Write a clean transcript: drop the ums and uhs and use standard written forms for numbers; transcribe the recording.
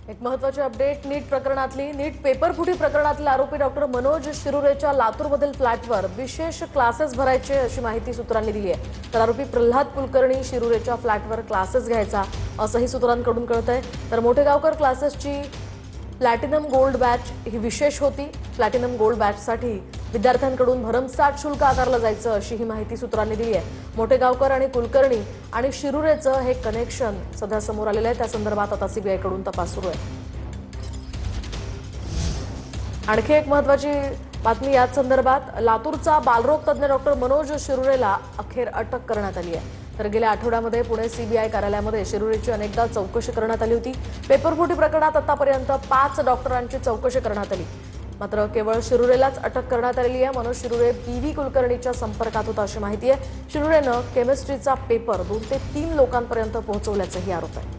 एक महत्त्वाची अपडेट नीट प्रकरणातली नीट पेपरफुटी प्रकरणातले आरोपी डॉक्टर मनोज शिरुरेच्या लातूरमधील फ्लॅटवर विशेष क्लासेस भरायचे अशी माहिती सूत्रांनी दिली आहे। तर आरोपी प्रल्हाद कुलकर्णी शिरुरेच्या फ्लॅटवर क्लासेस घ्यायचा असंही सूत्रांकडून कळतंय। तर मोठेगावकर क्लासेसची प्लॅटिनम गोल्ड बॅच ही विशेष होती। प्लॅटिनम गोल्ड बॅचसाठी विद्यार्थ्यांकडून भरमसाठ शुल्क आकारलं जायचं अशी ही माहिती सूत्रांनी दिली आहे। मोठेगावकर आणि कुलकर्णी आणि शिरुरेचं हे कनेक्शन सध्या समोर आलेलं आहे। त्या संदर्भात आता सीबीआय कडून तपास सुरू आहे। आणखी एक महत्त्वाची बातमी याच संदर्भात लातूरचा बालरोग तज्ञ डॉक्टर मनोज शिरुरेला अखेर अटक करण्यात आली आहे। तर गेल्या आठवड्यामध्ये पुणे सीबीआय कार्यालयामध्ये शिरुरेची अनेकदा चौकशी करण्यात आली होती। पेपरफुटी प्रकरणात आतापर्यंत 5 डॉक्टरांची चौकशी करण्यात आली, मात्र केवळ शिरुरेलाच अटक करण्यात आलेली आहे। मनोज शिरुरे पीव्ही कुलकर्णीच्या संपर्कात होता अशी माहिती आहे। शिरुरेनं केमिस्ट्रीचा पेपर 2 ते 3 लोकांपर्यंत पोहोचवल्याचाही आरोप आहे।